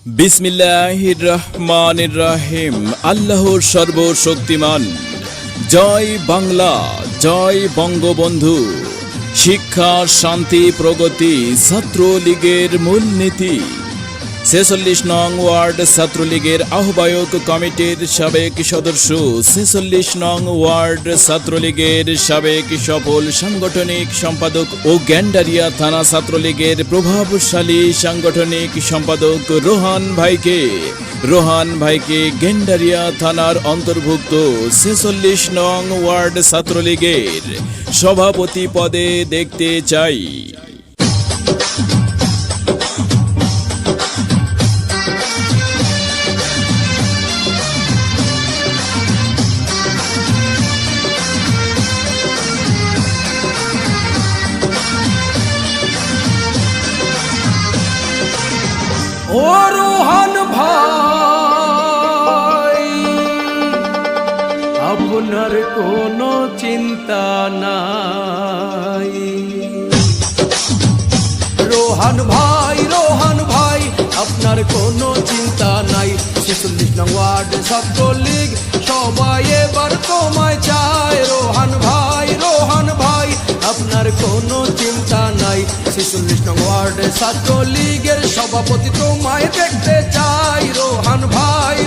বিসমিল্লাহির রহমানির রহিম। আল্লাহর সর্বশক্তিমান। জয় বাংলা, জয় বঙ্গবন্ধু। শিক্ষা, শান্তি, প্রগতি ছাত্রলীগের মূলনীতি। ৪৬ নং ওয়ার্ড ছাত্রলীগের আহ্বায়ক কমিটির সাবেক সদস্য, ৪৬ নং ওয়ার্ড ছাত্রলীগের সাবেক সফল সাংগঠনিক সম্পাদক ও গ্যান্ডারিয়া থানা ছাত্রলীগের প্রভাবশালী সাংগঠনিক সম্পাদক রোহান ভাইকে গ্যান্ডারিয়া থানার অন্তর্ভুক্ত ৪৬ নং ওয়ার্ড ছাত্রলীগের সভাপতি পদে দেখতে চাই। ও রোহান ভাই, আপনার কোনো চিন্তা নাই। রোহান ভাই, আপনার কোনো চিন্তা নাই। ৪৬ নং ওয়ার্ড ছাত্রলীগ সবাই এবার তোমায় চায়। রোহান ভাই, আপনার কোনো চিন্তা নাই। ৪৬ নং ওয়ার্ড ছাত্রলীগের সভাপতি তোমায় দেখতে চাই। রোহান ভাই,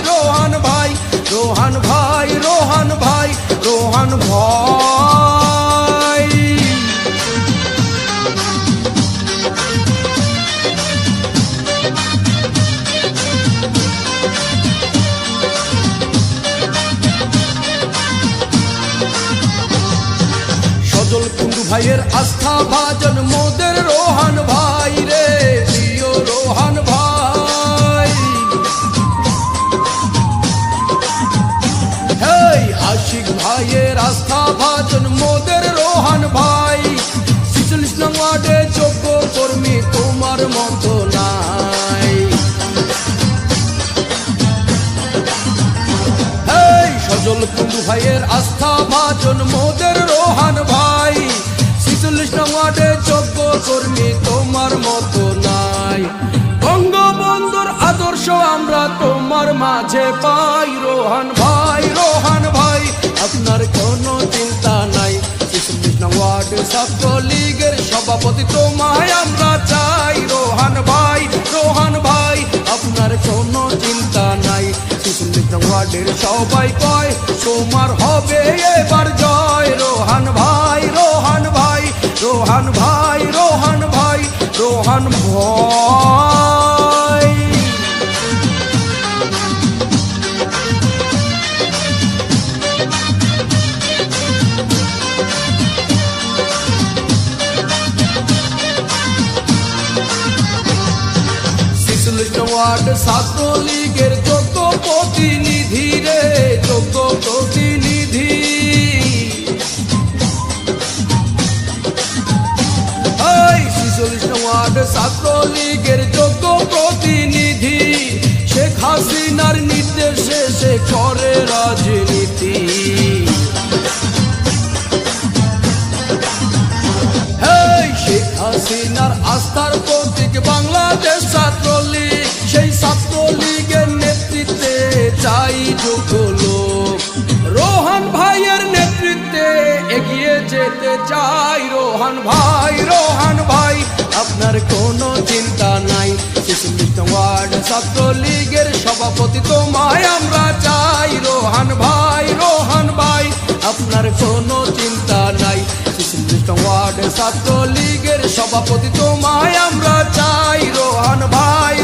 সজল কুণ্ডু ভাইয়ের আস্থা ভাজন মোদের রোহান ভাই রে, প্রিয় রোহান ভাই। হেই আশিক ভাইয়ের আস্থা ভাজন মোদের রোহান ভাই। ৪৬ নং ওয়ার্ডে যোগ্য কর্মী তোমার মতো নাই। হেই সজল কুণ্ডু ভাইয়ের আস্থা ভাজন মোদের রোহান ভাই। ৪৬ নং ওয়ার্ডে যোগ্য কর্মী তোমার মতো নাই। বঙ্গবন্ধুর আদর্শ আমরা তোমার মাঝে পাই। রোহান ভাই, আপনার কোনো চিন্তা নাই। ৪৬ নং ওয়ার্ড ছাত্রলীগের সভাপতি তোমায় আমরা চাই। রোহান ভাই, আপনার কোনো চিন্তা নাই। ৪৬ নং ওয়ার্ডের সবাই কয় তোমার হবে এবার জয়। রোহান ভাই, ওয়ার্ড ছাত্রলীগের যোগ্য প্রতিনিধি রে, যোগ্য প্রতিনিধি। এই ৪৬ ওয়ার্ড ছাত্রলীগের যোগ্য প্রতিনিধি। শেখ হাসিনার নির্দেশে সে করে রাজনীতি। শেখ হাসিনার আস্থার প্রতীক বাংলাদেশ ছাত্রলীগ। সেই ছাত্রলীগের নেতৃত্বে চাই যোগ্য লোক। রোহান ভাইয়ের নেতৃত্বে এগিয়ে যেতে চাই। রোহান ভাই, আপনার কোনো চিন্তা নাই। ৪৬ ওয়ার্ড ছাত্রলীগের সভাপতি তোমায় আমরা চাই। রোহান ভাই, আপনার কোনো চিন্তা নাই। ৪৬ ওয়ার্ড ছাত্রলীগের সভাপতি তোমায় আমরা চাই। রোহান ভাই,